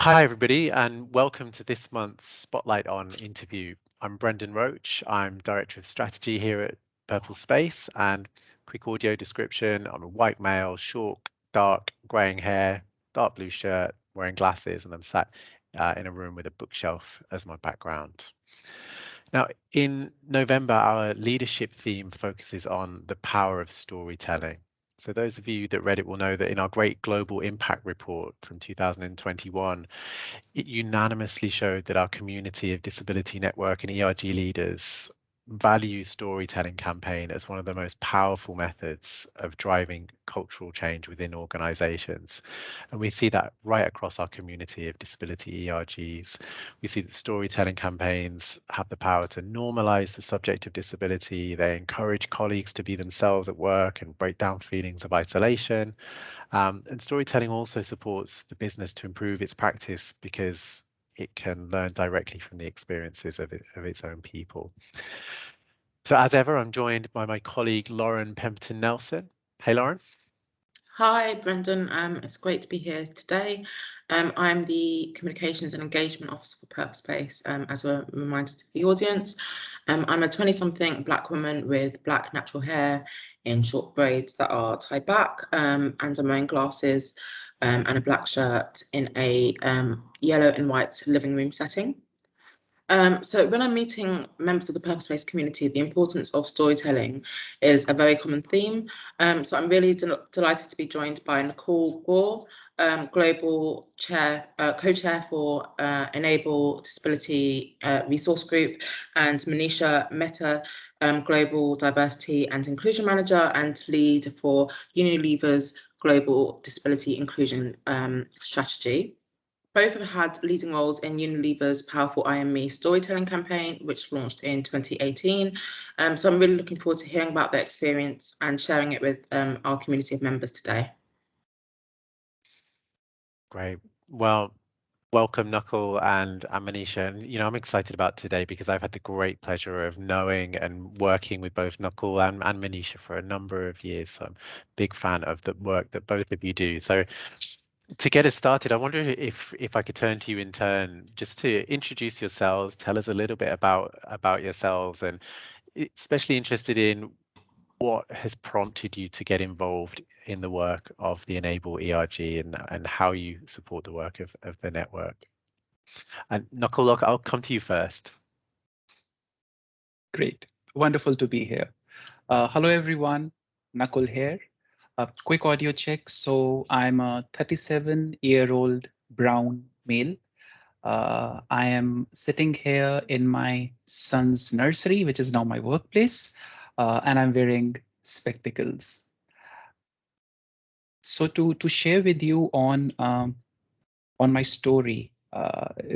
Hi, everybody, and welcome to this month's Spotlight On interview. I'm Brendan Roach. I'm Director of Strategy here at Purple Space. And quick audio description, I'm a white male, short, dark, greying hair, dark blue shirt, wearing glasses, and I'm sat in a room with a bookshelf as my background. Now, in November, our leadership theme focuses on the power of storytelling. So those of you that read it will know that in our great global impact report from 2021, it unanimously showed that our community of disability network and ERG leaders value storytelling campaign as one of the most powerful methods of driving cultural change within organizations. And we see that right across our community of disability ERGs. We see that storytelling campaigns have the power to normalize the subject of disability. They encourage colleagues to be themselves at work and break down feelings of isolation. And storytelling also supports the business to improve its practice because it can learn directly from the experiences of its own people. So as ever, I'm joined by my colleague, Lauren Pemberton Nelson. Hey, Lauren. Hi, Brendan. It's great to be here today. I'm the Communications and Engagement Officer for Purple Space, as a reminder to the audience. I'm a 20-something Black woman with black natural hair in short braids that are tied back, and I'm wearing glasses and a black shirt in a yellow and white living room setting. So when I'm meeting members of the Purple Space community, the importance of storytelling is a very common theme. So I'm really delighted to be joined by Nakul Gore, Global Chair, Co-Chair for Enable Disability Resource Group, and Manisha Mehta, Global Diversity and Inclusion Manager and Lead for Unilever's Global Disability Inclusion Strategy. Both have had leading roles in Unilever's powerful I Am Me storytelling campaign, which launched in 2018. So I'm really looking forward to hearing about their experience and sharing it with our community of members today. Great. Well, welcome, Nakul and Manisha. And, I'm excited about today because I've had the great pleasure of knowing and working with both Nakul and Manisha for a number of years. So I'm a big fan of the work that both of you do. So to get us started, I wonder if I could turn to you in turn, just to introduce yourselves, tell us a little bit about yourselves, and especially interested in what has prompted you to get involved in the work of the Enable ERG and how you support the work of the network. And Nakul, I'll come to you first. Great. Wonderful to be here. Hello, everyone. Nakul here. A quick audio check. So I'm a 37-year-old brown male. I am sitting here in my son's nursery, which is now my workplace, and I'm wearing spectacles. So to share with you on my story,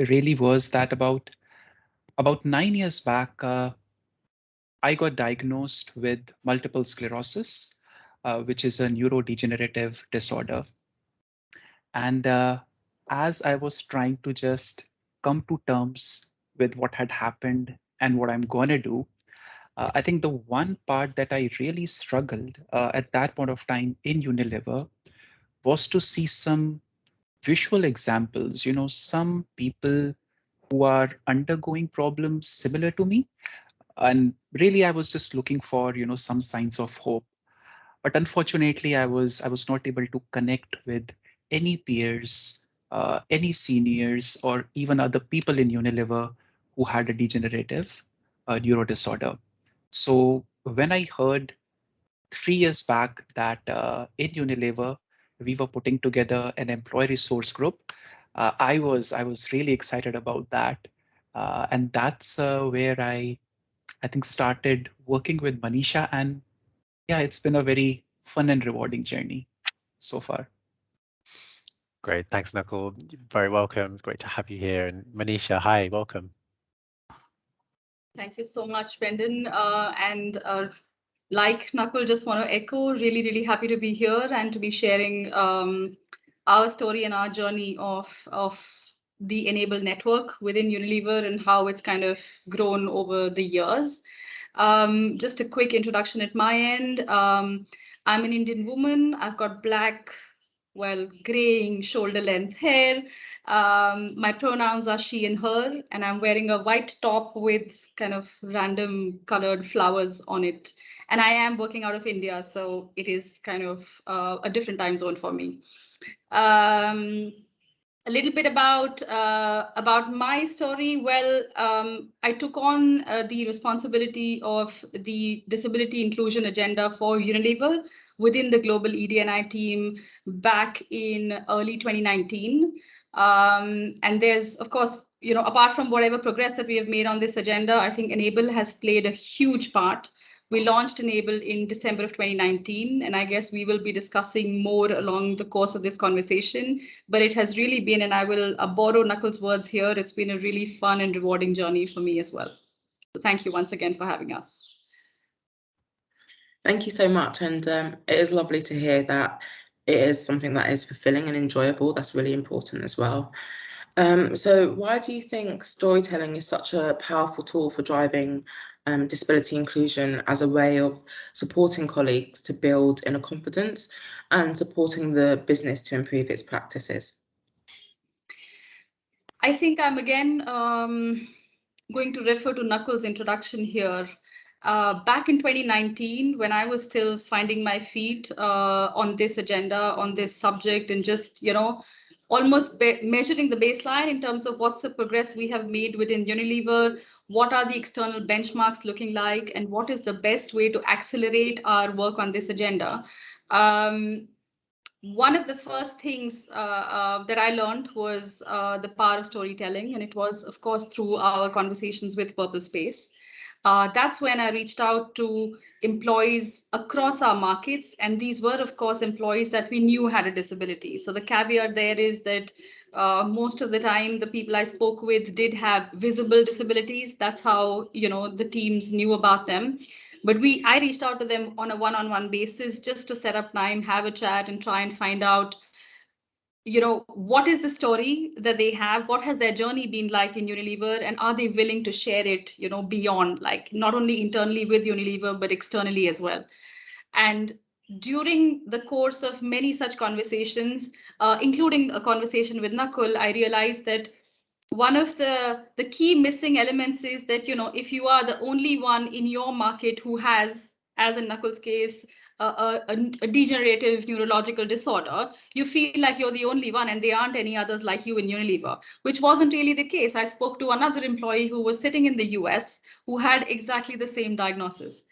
really was that about 9 years back, I got diagnosed with multiple sclerosis, which is a neurodegenerative disorder. And as I was trying to just come to terms with what had happened and what I'm going to do, I think the one part that I really struggled at that point of time in Unilever was to see some visual examples, some people who are undergoing problems similar to me. And really, I was just looking for, some signs of hope. But unfortunately, I was not able to connect with any peers, any seniors, or even other people in Unilever who had a degenerative neuro disorder. So when I heard 3 years back that in Unilever we were putting together an employee resource group, I was really excited about that, and that's where I think started working with Manisha, and yeah, it's been a very fun and rewarding journey so far. Great, thanks, Nakul. Very welcome. Great to have you here. And Manisha, hi, welcome. Thank you so much, Brendan. And like Nakul, just want to echo, really, really happy to be here and to be sharing our story and our journey of the Enable network within Unilever and how it's kind of grown over the years. Just a quick introduction at my end. I'm an Indian woman. I've got black well, graying shoulder length hair. My pronouns are she and her, and I'm wearing a white top with kind of random colored flowers on it. And I am working out of India, so it is kind of a different time zone for me. A little bit about my story. Well, I took on the responsibility of the disability inclusion agenda for Unilever within the global ED&I team back in early 2019. And there's, of course, apart from whatever progress that we have made on this agenda, I think Enable has played a huge part. We launched Enable in December of 2019, and I guess we will be discussing more along the course of this conversation. But it has really been, and I will borrow Nakul's words here, it's been a really fun and rewarding journey for me as well. So thank you once again for having us. Thank you so much. And it is lovely to hear that it is something that is fulfilling and enjoyable. That's really important as well. So why do you think storytelling is such a powerful tool for driving disability inclusion as a way of supporting colleagues to build inner confidence and supporting the business to improve its practices? I think I'm again going to refer to Nakul's introduction here. Back in 2019, when I was still finding my feet on this agenda, on this subject, and just, almost measuring the baseline in terms of what's the progress we have made within Unilever, what are the external benchmarks looking like, and what is the best way to accelerate our work on this agenda. One of the first things that I learned was the power of storytelling, and it was, of course, through our conversations with Purple Space. That's when I reached out to employees across our markets, and these were, of course, employees that we knew had a disability. So the caveat there is that most of the time, the people I spoke with did have visible disabilities. That's how the teams knew about them. But I reached out to them on a one-on-one basis just to set up time, have a chat, and try and find out, what is the story that they have? What has their journey been like in Unilever? And are they willing to share it, beyond, like not only internally with Unilever, but externally as well? And during the course of many such conversations, including a conversation with Nakul, I realized that one of the key missing elements is that, if you are the only one in your market who has, as in Nakul's case, a degenerative neurological disorder, you feel like you're the only one and there aren't any others like you in Unilever, which wasn't really the case. I spoke to another employee who was sitting in the US who had exactly the same diagnosis.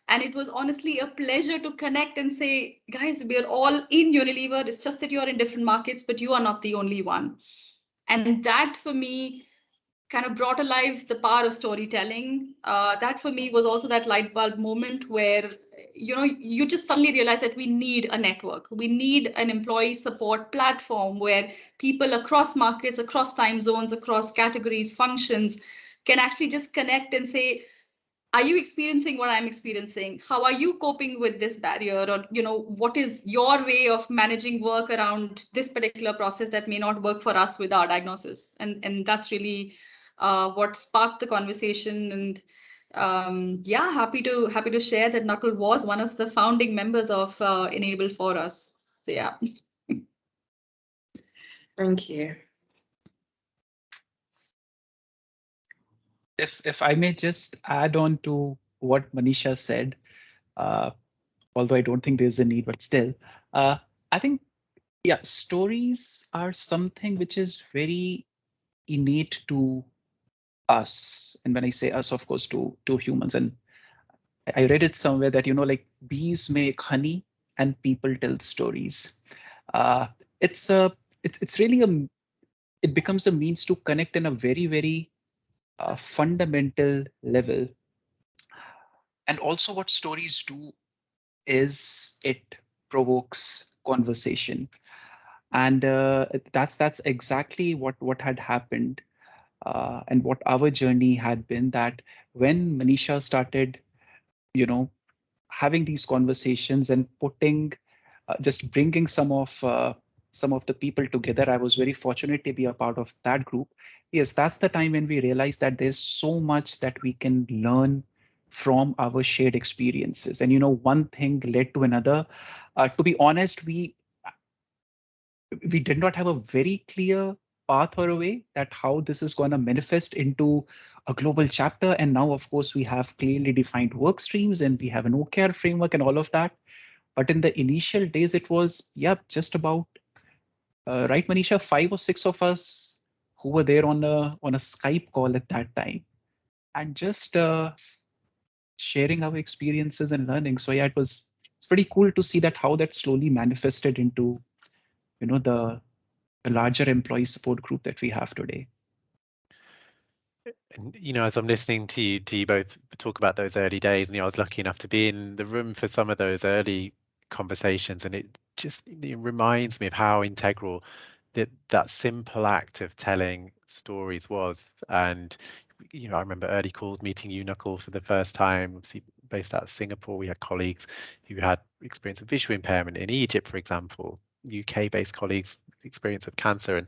And it was honestly a pleasure to connect and say, guys, we're all in Unilever. It's just that you're in different markets, but you are not the only one. And that for me kind of brought alive the power of storytelling. That for me was also that light bulb moment where, you just suddenly realize that we need a network. We need an employee support platform where people across markets, across time zones, across categories, functions can actually just connect and say, are you experiencing what I'm experiencing? How are you coping with this barrier? Or, what is your way of managing work around this particular process that may not work for us with our diagnosis? And that's really what sparked the conversation. And yeah, happy to share that Nakul was one of the founding members of Enable for us. So yeah. Thank you. If I may just add on to what Manisha said, although I don't think there's a need, but still, I think, yeah, stories are something which is very innate to us. And when I say us, of course, to humans. And I read it somewhere that, like bees make honey and people tell stories. It's really it becomes a means to connect in a very, very fundamental level. And also what stories do is it provokes conversation. And that's exactly what had happened and what our journey had been, that when Manisha started, having these conversations and putting, just bringing some of the people together, I was very fortunate to be a part of that group. Yes, that's the time when we realized that there's so much that we can learn from our shared experiences. And one thing led to another. To be honest, we did not have a very clear path or a way that how this is going to manifest into a global chapter. And now, of course, we have clearly defined work streams and we have an OKR framework and all of that. But in the initial days, it was, yeah, just about, right, Manisha, 5 or 6 of us who were there on a Skype call at that time and just sharing our experiences and learning. So yeah, it's pretty cool to see that how that slowly manifested into, the larger employee support group that we have today. And as I'm listening to you both talk about those early days, and I was lucky enough to be in the room for some of those early conversations, and it just reminds me of how integral that simple act of telling stories was. And I remember early calls meeting you, Nakul, for the first time. Obviously, based out of Singapore, we had colleagues who had experience of visual impairment in Egypt, for example. UK-based colleagues, experience of cancer, and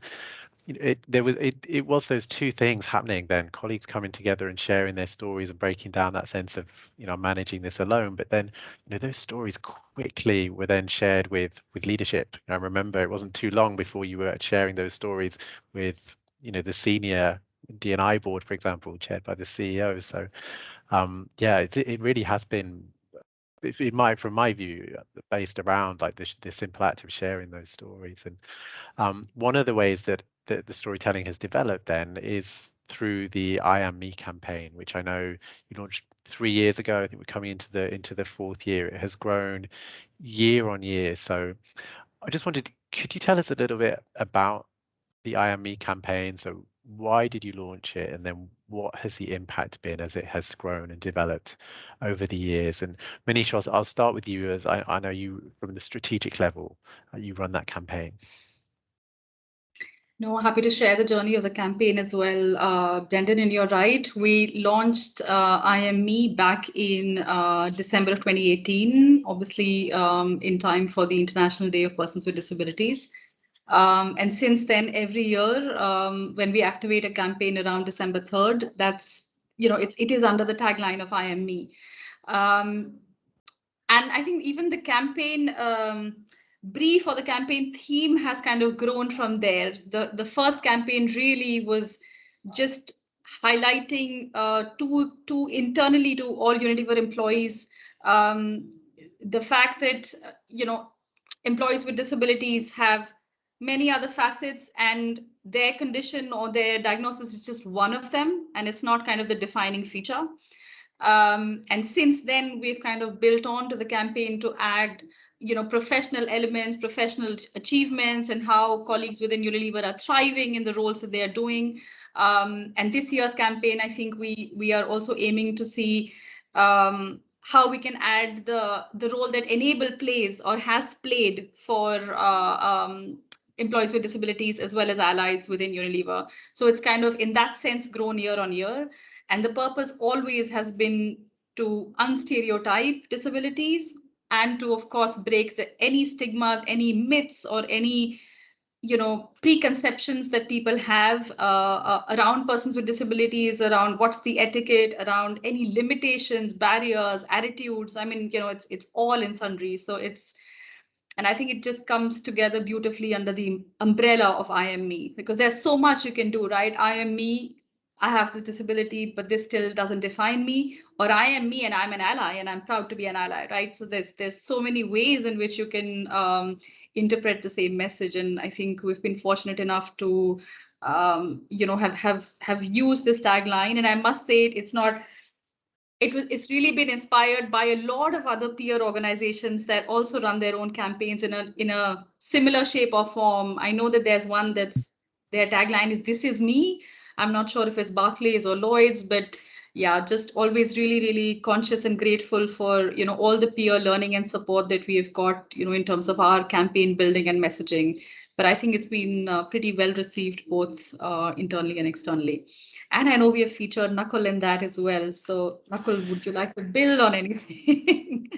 it was those two things happening then, colleagues coming together and sharing their stories and breaking down that sense of managing this alone, but then those stories quickly were then shared with leadership. I remember it wasn't too long before you were sharing those stories with the senior D&I board, for example, chaired by the CEO. So yeah, it really has been, from my view, based around like the simple act of sharing those stories. And one of the ways that the storytelling has developed then is through the I Am Me campaign, which I know you launched 3 years ago. I think we're coming into the fourth year. It has grown year on year. So I just wondered, could you tell us a little bit about the I Am Me campaign? So why did you launch it, and then what has the impact been as it has grown and developed over the years? And Manisha, I'll start with you, as I know you from the strategic level, you run that campaign. No, happy to share the journey of the campaign as well. Brendan, and you're right. We launched I Am Me back in December of 2018, obviously in time for the International Day of Persons with Disabilities. And since then, every year, when we activate a campaign around December 3rd, it is under the tagline of I Am Me. And I think even the campaign brief or the campaign theme has kind of grown from there. The first campaign really was just highlighting to internally to all Unilever employees the fact that employees with disabilities have many other facets, and their condition or their diagnosis is just one of them, and it's not kind of the defining feature. And since then, we've kind of built on to the campaign to add, professional elements, professional achievements, and how colleagues within Unilever are thriving in the roles that they are doing. And this year's campaign, I think we are also aiming to see how we can add the role that Enable plays or has played for employees with disabilities as well as allies within Unilever. So it's kind of in that sense grown year on year. And the purpose always has been to unstereotype disabilities and to, of course, break any stigmas, any myths, or any preconceptions that people have around persons with disabilities, around what's the etiquette, around any limitations, barriers, attitudes. I mean, it's all in sundry. So and I think it just comes together beautifully under the umbrella of I Am Me, because there's so much you can do, right? I am me, I have this disability, but this still doesn't define me. Or I am me and I'm an ally and I'm proud to be an ally, right? So there's so many ways in which you can interpret the same message. And I think we've been fortunate enough to have used this tagline. And I must say it's really been inspired by a lot of other peer organizations that also run their own campaigns in a similar shape or form. I know that there's one that's their tagline is "This is me." I'm not sure if it's Barclays or Lloyd's, but yeah, just always really, really conscious and grateful for all the peer learning and support that we have got in terms of our campaign building and messaging. But I think it's been pretty well received both internally and externally. And I know we have featured Nakul in that as well. So Nakul, would you like to build on anything?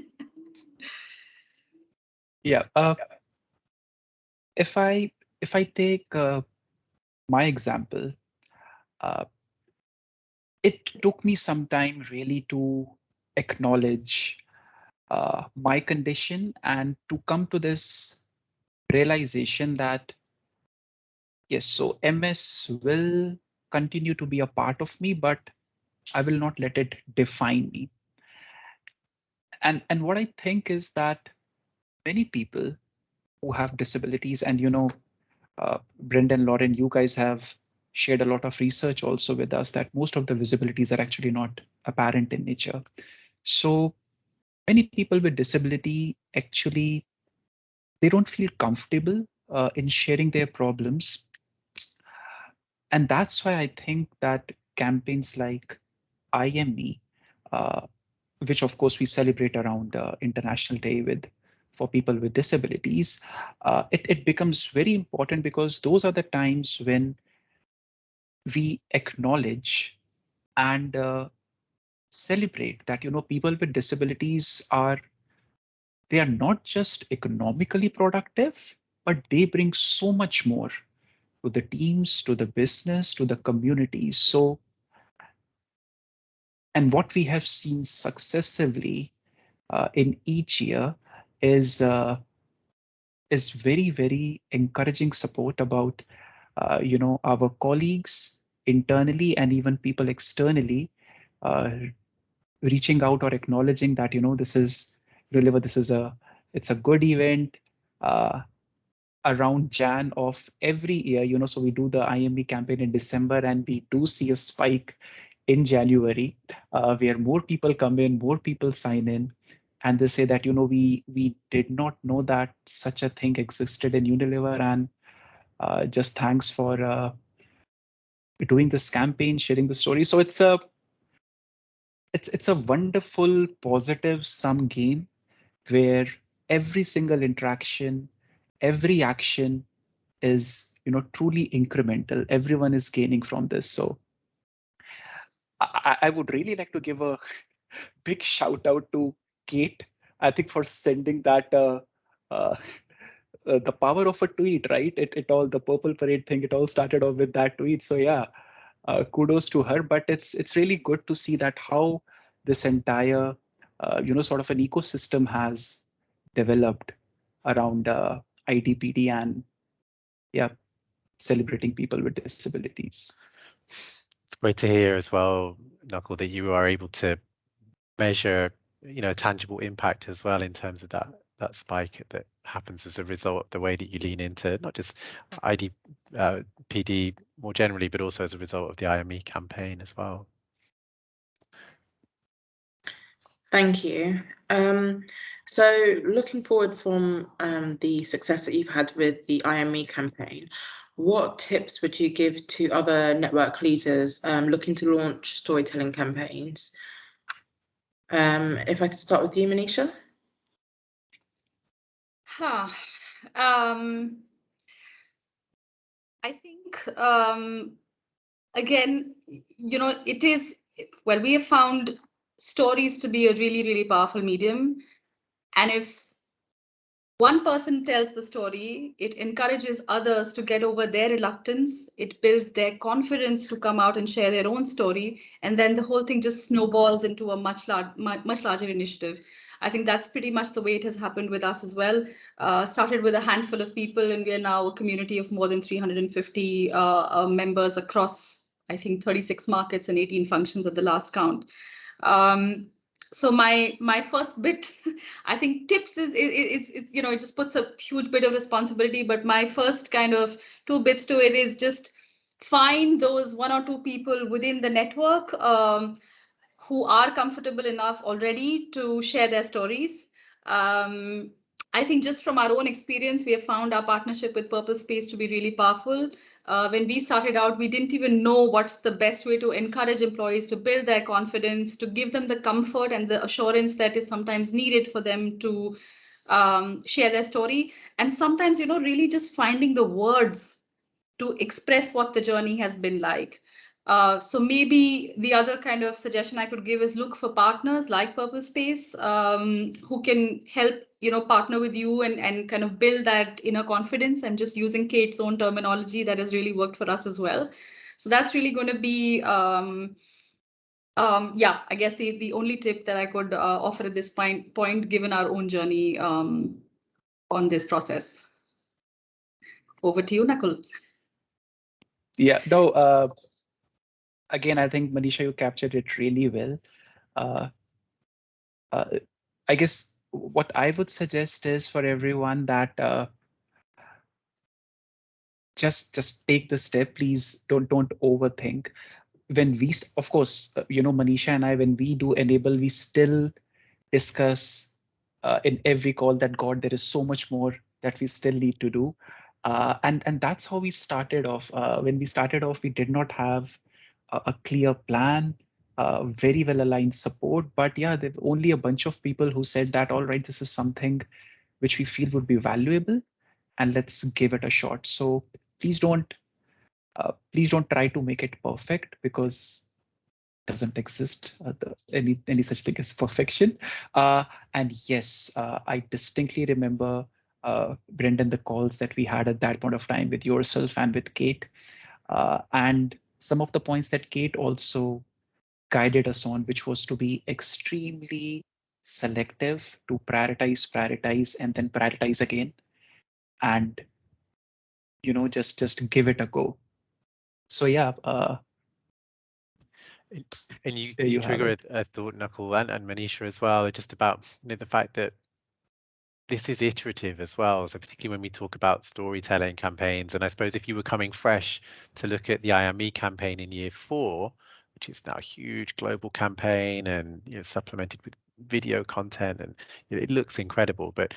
Yeah. If I take my example, it took me some time really to acknowledge my condition and to come to this realization that, yes, so MS will continue to be a part of me, but I will not let it define me. And what I think is that many people who have disabilities, and Brendan, Lauren, you guys have shared a lot of research also with us that most of the visibilities are actually not apparent in nature. So many people with disability actually, they don't feel comfortable in sharing their problems. And that's why I think that campaigns like I Am Me, uh, which of course we celebrate around International Day with for people with disabilities, it becomes very important because those are the times when we acknowledge and celebrate that people with disabilities are, they are not just economically productive, but they bring so much more to the teams, to the business, to the communities. So, and what we have seen successively in each year is very, very encouraging support about our colleagues internally and even people externally uh, reaching out or acknowledging that this is Unilever, it's a good event. Around Jan of every year, so we do the IME campaign in December, and we do see a spike in January, where more people come in, more people sign in, and they say that we did not know that such a thing existed in Unilever, and just thanks for doing this campaign, sharing the story. So it's a wonderful positive sum game where every single interaction, every action is truly incremental. Everyone is gaining from this. So I would really like to give a big shout out to Kate, I think, for sending that uh, the power of a tweet, right? It all, the purple parade thing, it all started off with that tweet. So yeah, kudos to her. But it's really good to see that how this entire sort of an ecosystem has developed around IDPD and yeah, celebrating people with disabilities. It's great to hear as well, Nakul, that you are able to measure, tangible impact as well in terms of that spike that happens as a result of the way that you lean into not just PD more generally, but also as a result of the IME campaign as well. Thank you. So looking forward from the success that you've had with the IME campaign, what tips would you give to other network leaders looking to launch storytelling campaigns? If I could start with you, Manisha. I think again, it is, well, we have found stories to be a really, really powerful medium. And if one person tells the story, it encourages others to get over their reluctance. It builds their confidence to come out and share their own story. And then the whole thing just snowballs into a much larger initiative. I think that's pretty much the way it has happened with us as well. Started with a handful of people, and we are now a community of more than 350 members across, I think, 36 markets and 18 functions at the last count. So my first bit, I think, tips is it just puts a huge bit of responsibility, but my first kind of 2 bits to it is just find those 1 or 2 people within the network who are comfortable enough already to share their stories. I think just from our own experience, we have found our partnership with Purple Space to be really powerful. When we started out, we didn't even know what's the best way to encourage employees to build their confidence, to give them the comfort and the assurance that is sometimes needed for them to share their story. And sometimes, really just finding the words to express what the journey has been like. So maybe the other kind of suggestion I could give is look for partners like Purple Space who can help partner with you and kind of build that inner confidence, and just using Kate's own terminology, that has really worked for us as well. So that's really going to be yeah, I guess the only tip that I could offer at this point given our own journey on this process. Over to you, Nakul. Yeah, no, again, I think Manisha, you captured it really well. Uh, uh, I guess what I would suggest is for everyone that just take the step. Please don't overthink. When we, of course, Manisha and I, when we do enable, we still discuss in every call that God, there is so much more that we still need to do. And that's how we started off. When we started off, we did not have a clear plan, very well aligned support. But yeah, there were only a bunch of people who said that, all right, this is something which we feel would be valuable, and let's give it a shot. So please don't try to make it perfect, because doesn't exist any such thing as perfection. And yes, I distinctly remember, Brendan, the calls that we had at that point of time with yourself and with Kate, and some of the points that Kate also guided us on, which was to be extremely selective, to prioritize, and then prioritize again, and just give it a go. So yeah, And you there you you have trigger it. a thought, Nakul, and Manisha as well, just about the fact that this is iterative as well. So particularly when we talk about storytelling campaigns, and I suppose if you were coming fresh to look at the I Am Me campaign in year 4, which is now a huge global campaign and supplemented with video content, and it looks incredible. But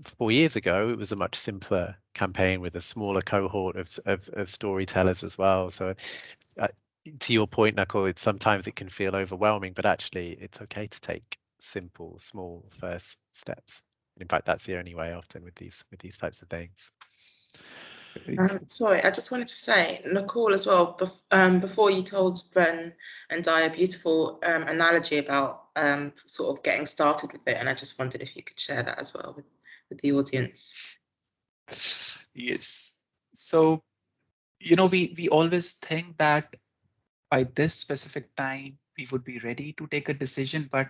4 years ago, it was a much simpler campaign with a smaller cohort of storytellers as well. So uh, to your point, Nakul, it's sometimes it can feel overwhelming, but actually it's okay to take simple, small first steps. In fact, that's the only way often with these types of things. Sorry, I just wanted to say, Nicole, as well, before you told Bren and Di a beautiful analogy about sort of getting started with it, and I just wondered if you could share that as well with the audience. Yes. So, we always think that by this specific time we would be ready to take a decision, but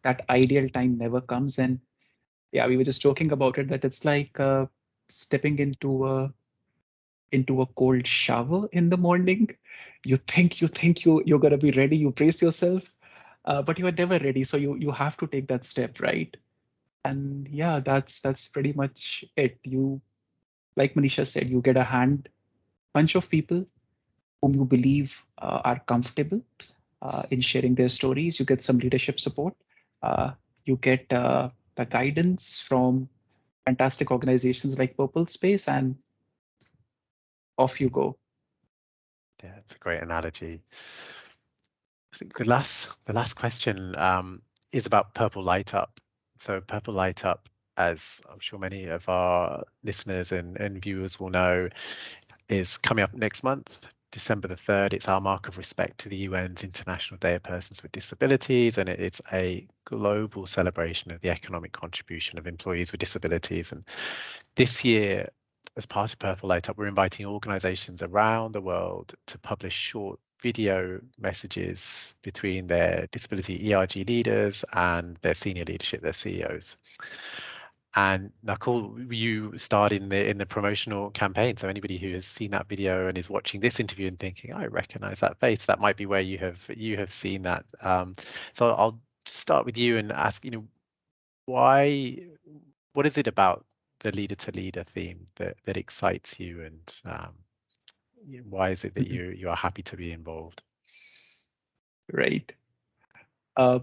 that ideal time never comes. And yeah, we were just joking about it, that it's like stepping into a cold shower in the morning. You're gonna be ready, you brace yourself, but you are never ready. So you have to take that step, right? And yeah, that's pretty much it. You, like Manisha said, you get a bunch of people whom you believe are comfortable in sharing their stories. You get some leadership support. You get the guidance from fantastic organizations like Purple Space, and off you go. Yeah, it's a great analogy. I think the last question is about Purple Light Up. So Purple Light Up, as I'm sure many of our listeners and viewers will know, is coming up next month, December the 3rd. It's our mark of respect to the UN's International Day of Persons with Disabilities, and it's a global celebration of the economic contribution of employees with disabilities. And this year, as part of Purple Light Up, we're inviting organizations around the world to publish short video messages between their disability ERG leaders and their senior leadership, their CEOs. And Nakul, you starred in the promotional campaign. So anybody who has seen that video and is watching this interview and thinking, I recognize that face, that might be where you have seen that. So I'll start with you and ask, what is it about the leader to leader theme that excites you, and why is it that Mhm. you are happy to be involved? Right. Uh,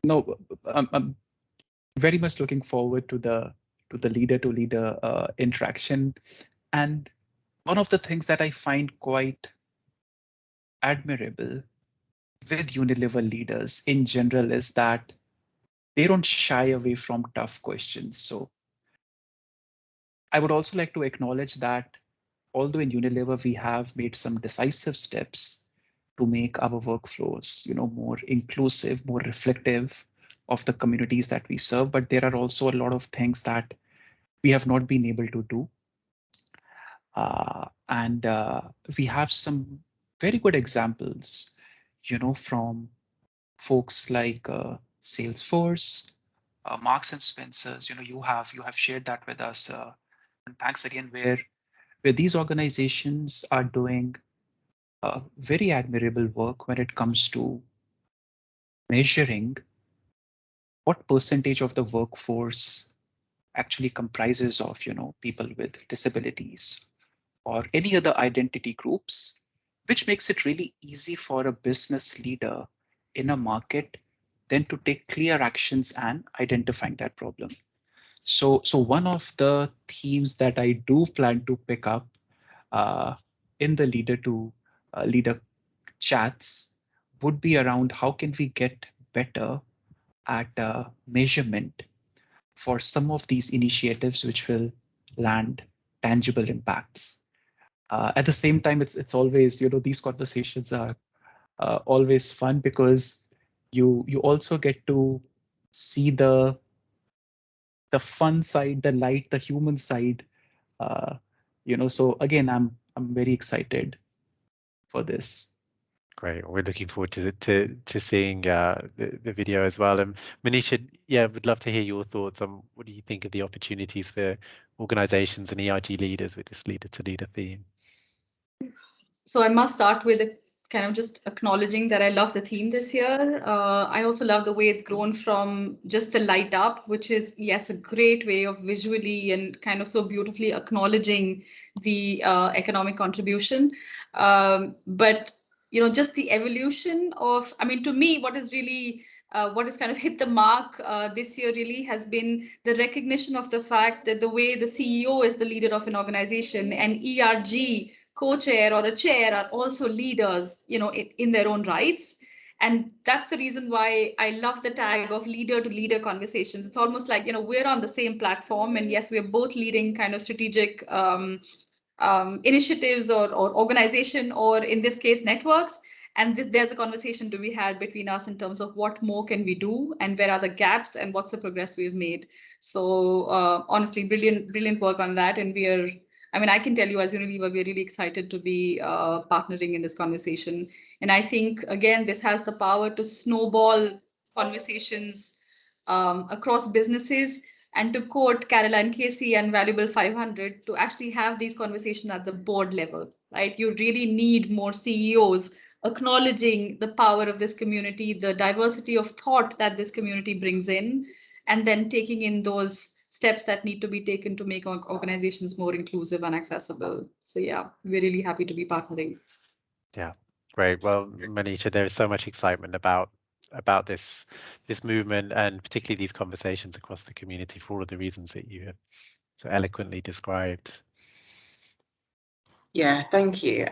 no, I'm very much looking forward to the leader to leader interaction. And one of the things that I find quite admirable with Unilever leaders in general is that they don't shy away from tough questions. So I would also like to acknowledge that although in Unilever we have made some decisive steps to make our workflows, more inclusive, more reflective of the communities that we serve, but there are also a lot of things that we have not been able to do. And we have some very good examples, from folks like Salesforce, Marks and Spencers. You have shared that with us, and thanks again. Where where these organizations are doing very admirable work when it comes to measuring what percentage of the workforce actually comprises of, people with disabilities or any other identity groups, which makes it really easy for a business leader in a market then to take clear actions and identifying that problem. So one of the themes that I do plan to pick up uh, in the leader to leader chats would be around how can we get better at measurement for some of these initiatives which will land tangible impacts. At the same time, it's always, these conversations are always fun because you also get to see the fun side, the light, the human side. Uh, so again, I'm very excited for this. Great. We're looking forward to seeing the video as well. And Manisha, yeah, would love to hear your thoughts on what do you think of the opportunities for organizations and ERG leaders with this leader to leader theme? So I must start with a kind of just acknowledging that I love the theme this year. I also love the way it's grown from just the light up, which is, yes, a great way of visually and kind of so beautifully acknowledging the economic contribution. But, just the evolution of, I mean, to me, what is really what has kind of hit the mark this year really has been the recognition of the fact that the way the CEO is the leader of an organization and ERG co-chair or a chair are also leaders, in their own rights. And that's the reason why I love the tag of leader to leader conversations. It's almost like, we're on the same platform, and yes, we're both leading kind of strategic initiatives or organization, or in this case, networks. And there's a conversation to be had between us in terms of what more can we do and where are the gaps and what's the progress we've made. So honestly, brilliant work on that. And I can tell you as Unilever, we're really excited to be partnering in this conversation. And I think, again, this has the power to snowball conversations across businesses. And to quote Caroline Casey and Valuable 500, to actually have these conversations at the board level, right? You really need more CEOs acknowledging the power of this community, the diversity of thought that this community brings in, and then taking in those steps that need to be taken to make organizations more inclusive and accessible. So yeah, we're really happy to be partnering. Yeah, great. Well, Manisha, there is so much excitement about this movement and particularly these conversations across the community for all of the reasons that you have so eloquently described. Yeah, thank you.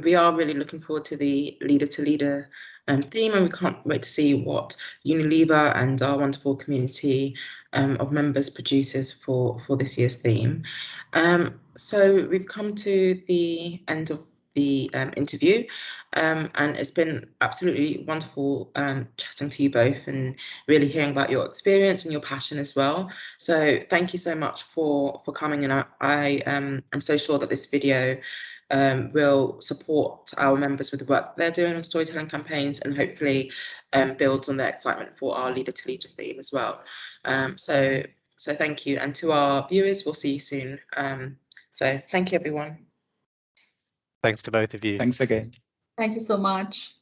We are really looking forward to the leader to leader theme, and we can't wait to see what Unilever and our wonderful community of members produces for this year's theme. So we've come to the end of the interview, and it's been absolutely wonderful chatting to you both and really hearing about your experience and your passion as well. So thank you so much for coming, and I'm so sure that this video will support our members with the work they're doing on storytelling campaigns, and hopefully builds on their excitement for our leader to leader theme as well. So thank you, and to our viewers, we'll see you soon. So thank you, everyone. Thanks to both of you. Thanks again. Thank you so much.